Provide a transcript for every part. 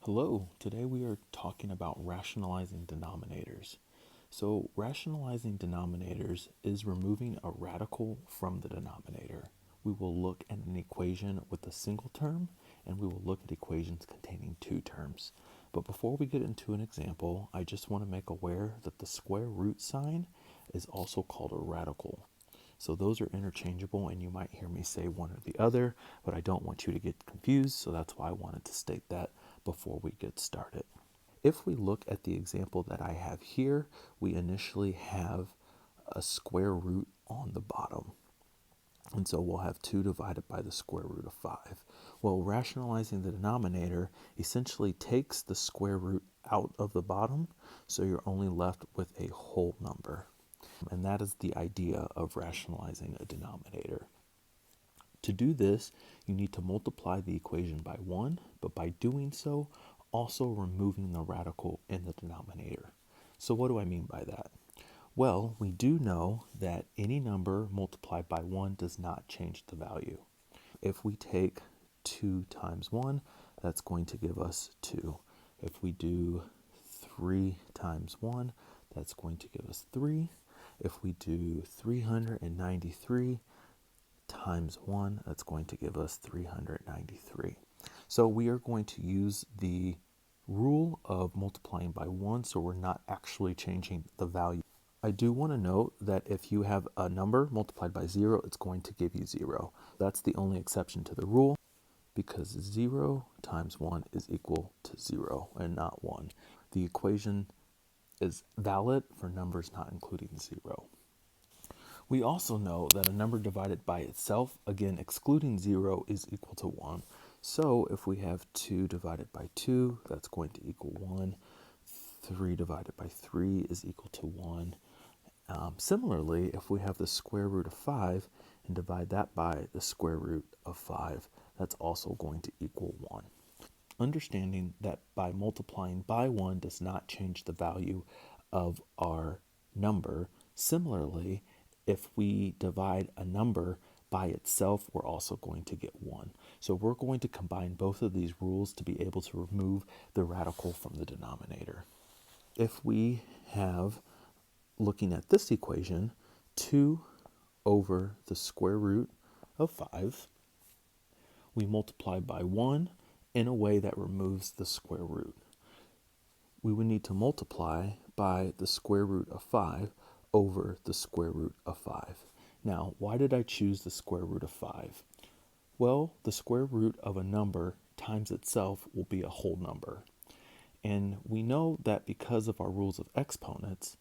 Hello, today we are talking about rationalizing denominators. So, rationalizing denominators is removing a radical from the denominator. We will look at an equation with a single term and we will look at equations containing two terms. But before we get into an example, I just want to make aware that the square root sign is also called a radical. So those are interchangeable and you might hear me say one or the other, but I don't want you to get confused, so that's why I wanted to state that before we get started. If we look at the example that I have here, we initially have a square root on the bottom. And so we'll have 2 divided by the square root of 5. Well, rationalizing the denominator essentially takes the square root out of the bottom, so you're only left with a whole number. And that is the idea of rationalizing a denominator. To do this, you need to multiply the equation by 1, but by doing so, also removing the radical in the denominator. So what do I mean by that? Well, we do know that any number multiplied by 1 does not change the value. If we take 2 times 1, that's going to give us 2. If we do 3 times 1, that's going to give us 3. If we do 393 times 1, that's going to give us 393. So we are going to use the rule of multiplying by 1, so we're not actually changing the value. I do want to note that if you have a number multiplied by 0, it's going to give you 0. That's the only exception to the rule, because 0 times 1 is equal to 0 and not 1. The equation is valid for numbers not including 0. We also know that a number divided by itself, again excluding 0, is equal to 1. So if we have 2 divided by 2, that's going to equal 1. 3 divided by 3 is equal to 1. Similarly, if we have the square root of 5 and divide that by the square root of 5, that's also going to equal 1. Understanding that by multiplying by 1 does not change the value of our number. Similarly, if we divide a number by itself, we're also going to get 1. So we're going to combine both of these rules to be able to remove the radical from the denominator. If we have, looking at this equation, 2 over the square root of 5, we multiply by 1 in a way that removes the square root. We would need to multiply by the square root of 5 over the square root of 5. Now, why did I choose the square root of 5? Well, the square root of a number times itself will be a whole number. And we know that because of our rules of exponents,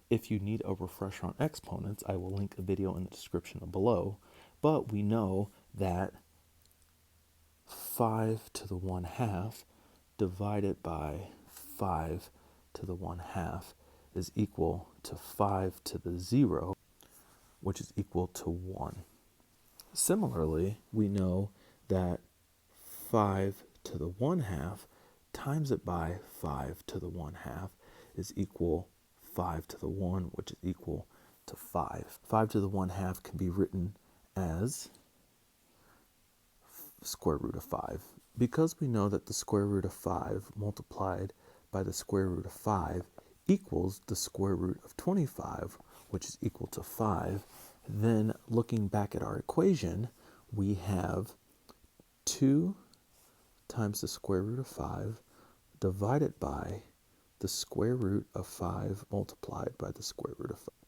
if you need a refresher on exponents, I will link a video in the description below, but we know that 5 to the 1/2 divided by 5 to the 1/2 is equal to 5 to the 0, which is equal to 1. Similarly, we know that 5 to the 1/2 times it by 5 to the 1/2 is equal 5 to the 1, which is equal to 5. 5 to the 1/2 can be written as square root of 5. Because we know that the square root of 5 multiplied by the square root of 5 equals the square root of 25, which is equal to 5, then looking back at our equation, we have 2 times the square root of 5 divided by the square root of 5 multiplied by the square root of 5.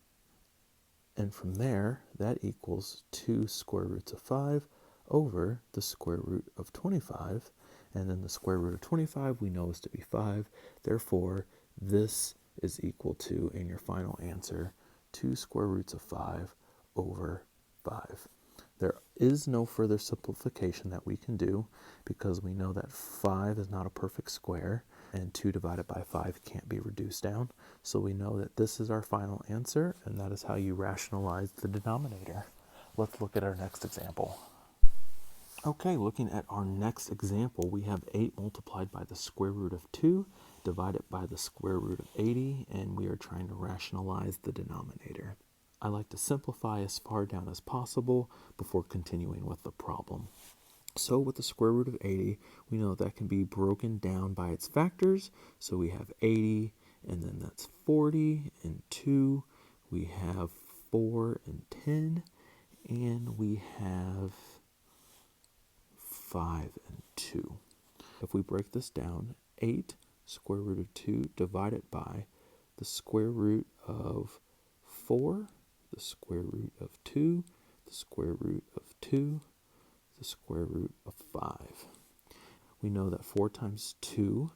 And from there, that equals 2 square roots of 5 over the square root of 25, and then the square root of 25 we know is to be 5. Therefore, this is equal to, in your final answer, 2 square roots of 5 over 5. There is no further simplification that we can do because we know that 5 is not a perfect square and 2 divided by 5 can't be reduced down. So we know that this is our final answer, and that is how you rationalize the denominator. Let's look at our next example. Okay, looking at our next example, we have 8 multiplied by the square root of 2 divided by the square root of 80, and we are trying to rationalize the denominator. I like to simplify as far down as possible before continuing with the problem. So with the square root of 80, we know that can be broken down by its factors. So we have 80, and then that's 40 and 2. We have 4 and 10, and we have 5 and 2. If we break this down, 8 square root of 2 divided by the square root of 4, the square root of 2, the square root of 2, the square root of 5. We know that 4 times 2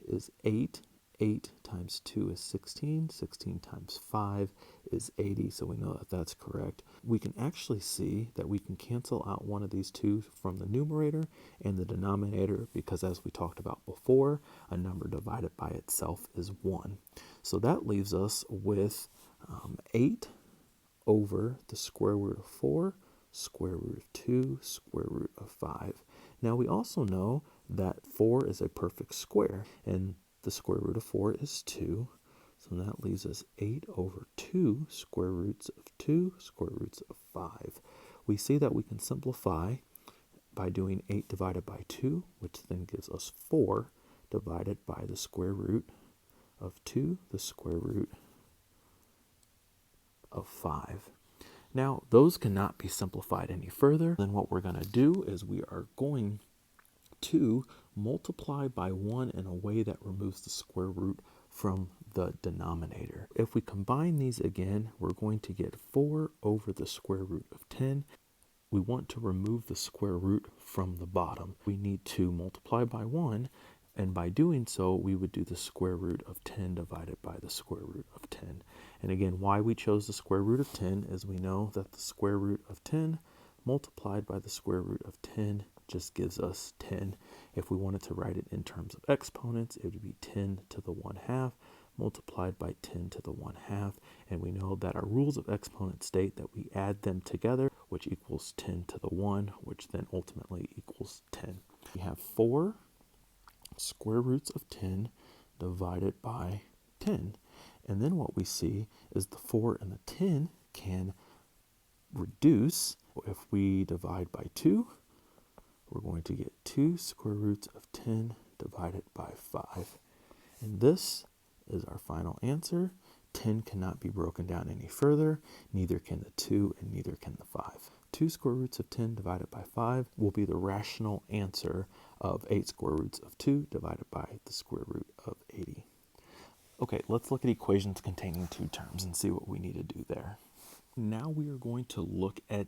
is 8. 8 times 2 is 16. 16 times 5 is 80, so we know that that's correct. We can actually see that we can cancel out one of these two from the numerator and the denominator because, as we talked about before, a number divided by itself is 1. So that leaves us with 8 over the square root of 4, square root of 2, square root of 5. Now we also know that 4 is a perfect square, and the square root of 4 is 2. So that leaves us 8 over 2 square roots of 2 square roots of 5. We see that we can simplify by doing 8 divided by 2, which then gives us 4 divided by the square root of 2, the square root of 5. Now, those cannot be simplified any further. Then what we're going to do is we are going to multiply by 1 in a way that removes the square root from the denominator. If we combine these again, we're going to get 4 over the square root of 10. We want to remove the square root from the bottom. We need to multiply by 1, and by doing so, we would do the square root of 10 divided by the square root of 10. And again, why we chose the square root of 10 is we know that the square root of 10 multiplied by the square root of 10 just gives us 10. If we wanted to write it in terms of exponents, it would be 10 to the 1/2 multiplied by 10 to the 1/2. And we know that our rules of exponents state that we add them together, which equals 10 to the 1, which then ultimately equals 10. We have 4 square roots of 10 divided by 10. And then what we see is the 4 and the 10 can reduce. If we divide by 2, we're going to get 2 square roots of 10 divided by 5. And this is our final answer. 10 cannot be broken down any further, neither can the 2 and neither can the 5. 2 square roots of 10 divided by 5 will be the rational answer of 8 square roots of 2 divided by the square root of 80. Okay, let's look at equations containing two terms and see what we need to do there. Now we are going to look at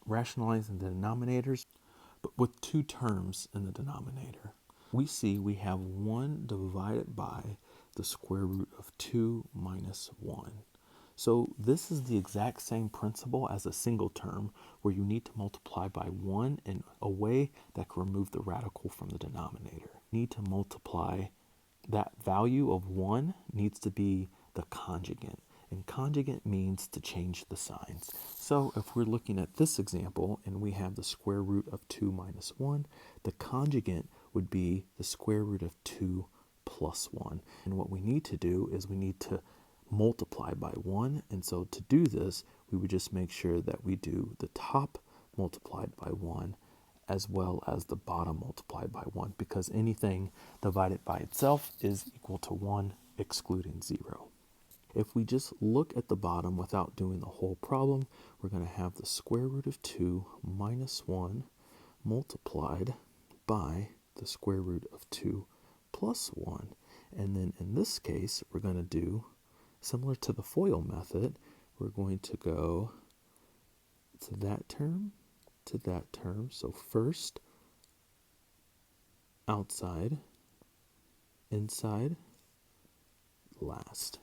rationalizing the denominators, but with two terms in the denominator. We see we have 1 divided by the square root of 2 minus 1. So this is the exact same principle as a single term where you need to multiply by 1 in a way that can remove the radical from the denominator. You need to multiply, that value of 1 needs to be the conjugate. And conjugate means to change the signs. So if we're looking at this example and we have the square root of 2 minus 1, the conjugate would be the square root of 2 plus 1. And what we need to do is we need to multiply by 1. And so to do this, we would just make sure that we do the top multiplied by 1 as well as the bottom multiplied by 1, because anything divided by itself is equal to 1, excluding 0. If we just look at the bottom without doing the whole problem, we're going to have the square root of 2 minus 1 multiplied by the square root of 2 plus 1. And then in this case, we're going to do, similar to the FOIL method, we're going to go to that term, to that term. So first, outside, inside, last.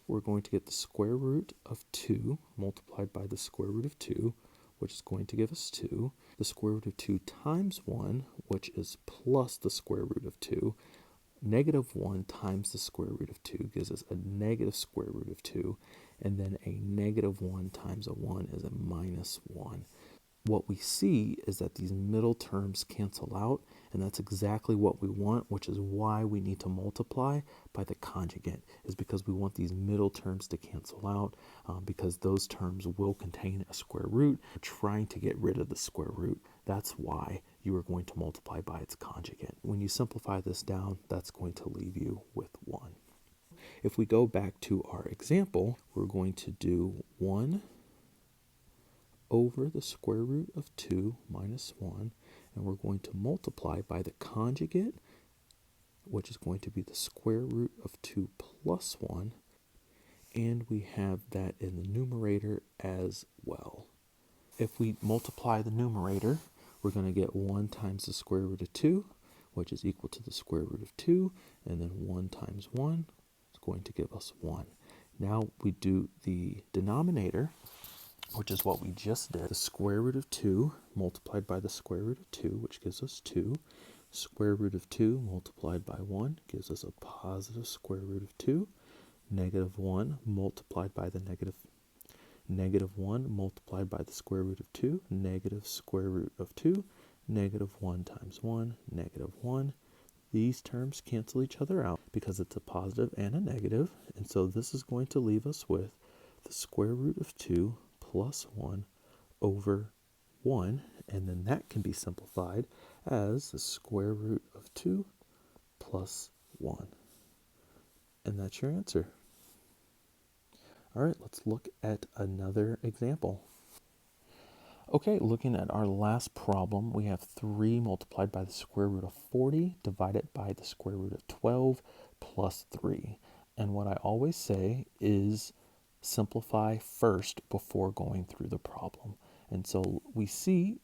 We're going to get the square root of 2 multiplied by the square root of 2, which is going to give us 2. The square root of 2 times 1, which is plus the square root of 2. Negative 1 times the square root of 2 gives us a negative square root of 2. And then a negative 1 times a 1 is a minus 1. what we see is that these middle terms cancel out, and that's exactly what we want, which is why we need to multiply by the conjugate, is because we want these middle terms to cancel out, because those terms will contain a square root. We're trying to get rid of the square root. That's why you are going to multiply by its conjugate. When you simplify this down, that's going to leave you with 1. If we go back to our example, we're going to do 1 over the square root of 2 minus 1, and we're going to multiply by the conjugate, which is going to be the square root of 2 plus 1, and we have that in the numerator as well. If we multiply the numerator, we're going to get 1 times the square root of 2, which is equal to the square root of 2, and then 1 times 1 is going to give us 1. Now we do the denominator, which is what we just did. The square root of 2 multiplied by the square root of 2, which gives us 2. Square root of 2 multiplied by 1 gives us a positive square root of 2. Negative 1 multiplied by the negative 1 multiplied by the square root of 2, negative square root of 2, negative 1 times 1, negative 1. These terms cancel each other out because it's a positive and a negative, and so this is going to leave us with the square root of 2 plus 1 over 1, and then that can be simplified as the square root of 2 plus 1. And that's your answer. All right, let's look at another example. Okay, looking at our last problem, we have 3 multiplied by the square root of 40 divided by the square root of 12 plus 3. And what I always say is simplify first before going through the problem. And so we see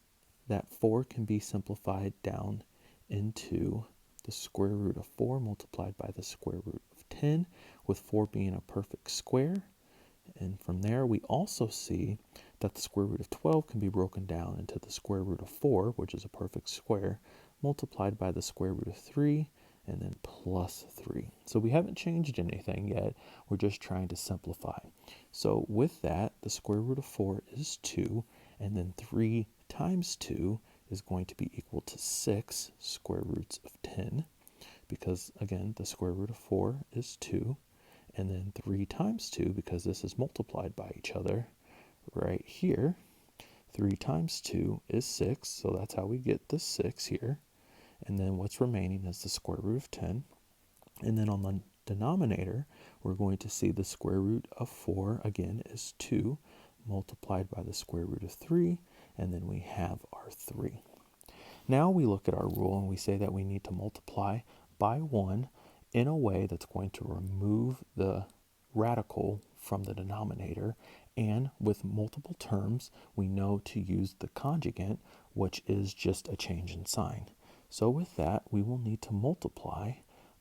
that 4 can be simplified down into the square root of 4 multiplied by the square root of 10, with 4 being a perfect square. And from there, we also see that the square root of 12 can be broken down into the square root of 4, which is a perfect square, multiplied by the square root of 3, and then plus 3. So we haven't changed anything yet. We're just trying to simplify. So with that, the square root of 4 is 2, and then 3 times 2 is going to be equal to 6 square roots of 10, because, again, the square root of 4 is 2, and then 3 times 2, because this is multiplied by each other right here. 3 times 2 is 6, so that's how we get the 6 here. And then what's remaining is the square root of 10. And then on the denominator, we're going to see the square root of 4, again, is 2, multiplied by the square root of 3, and then we have our 3. Now we look at our rule and we say that we need to multiply by 1 in a way that's going to remove the radical from the denominator, and with multiple terms, we know to use the conjugate, which is just a change in sign. So with that, we will need to multiply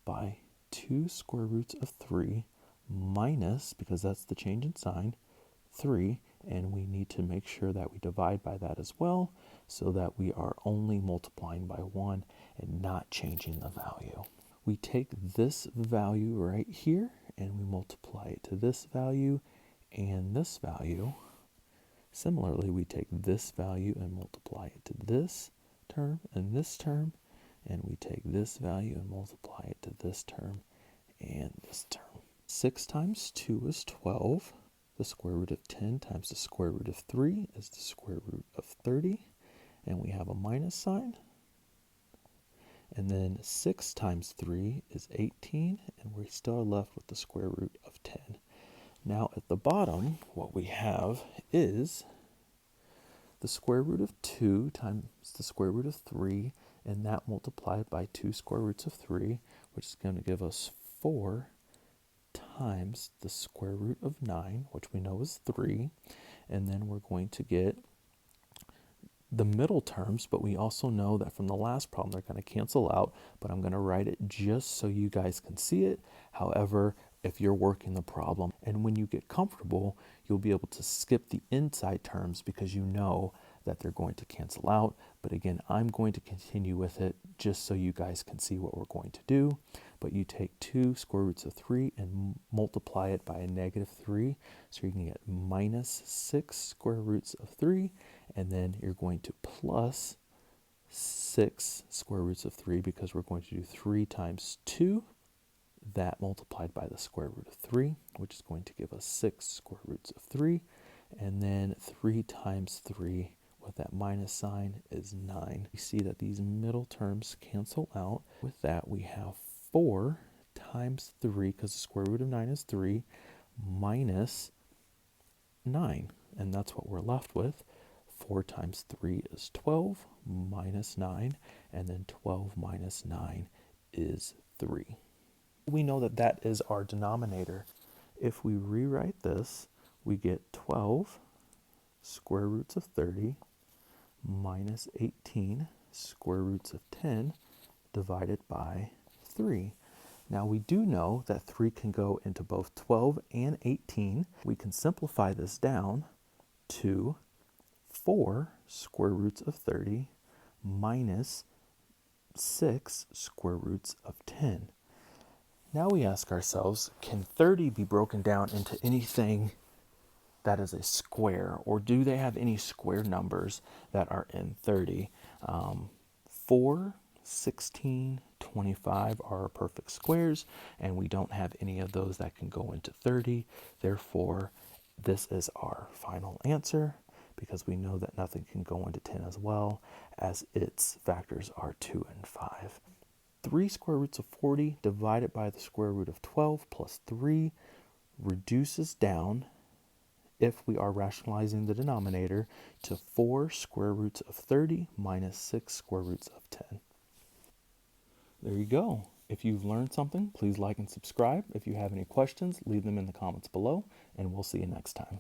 by 2 square roots of 3 minus, because that's the change in sign, 3, and we need to make sure that we divide by that as well, so that we are only multiplying by 1 and not changing the value. We take this value right here and we multiply it to this value and this value. Similarly, we take this value and multiply it to this term, and we take this value and multiply it to this term and this term. 6 times 2 is 12. The square root of 10 times the square root of 3 is the square root of 30, and we have a minus sign. And then 6 times 3 is 18, and we still are left with the square root of 10. Now at the bottom, what we have is the square root of 2 times the square root of 3, and that multiplied by 2 square roots of 3, which is going to give us 4 times the square root of 9, which we know is 3. And then we're going to get the middle terms, but we also know that from the last problem they're going to cancel out, but I'm going to write it just so you guys can see it. However, if you're working the problem, and when you get comfortable, you'll be able to skip the inside terms because you know that they're going to cancel out. But again, I'm going to continue with it just so you guys can see what we're going to do. but you take 2 square roots of 3 and multiply it by a negative 3. So you're going to get minus 6 square roots of 3, and then you're going to plus 6 square roots of 3 because we're going to do 3 times 2, that multiplied by the square root of 3, which is going to give us 6 square roots of 3, and then 3 times 3 with that minus sign is 9. You see that these middle terms cancel out. With that, we have 4 times 3, because the square root of 9 is 3, minus 9. And that's what we're left with. 4 times 3 is 12, minus 9, and then 12 minus 9 is 3. We know that that is our denominator. If we rewrite this, we get 12 square roots of 30 minus 18 square roots of 10 divided by 3. Now we do know that 3 can go into both 12 and 18. We can simplify this down to 4 square roots of 30 minus 6 square roots of 10. Now we ask ourselves, can 30 be broken down into anything that is a square, or do they have any square numbers that are in 30? 4, 16, 25 are perfect squares, and we don't have any of those that can go into 30. Therefore, this is our final answer, because we know that nothing can go into 10 as well, as its factors are 2 and 5. 3 square roots of 40 divided by the square root of 12 plus 3 reduces down, if we are rationalizing the denominator, to 4 square roots of 30 minus 6 square roots of 10. There you go. If you've learned something, please like and subscribe. If you have any questions, leave them in the comments below, and we'll see you next time.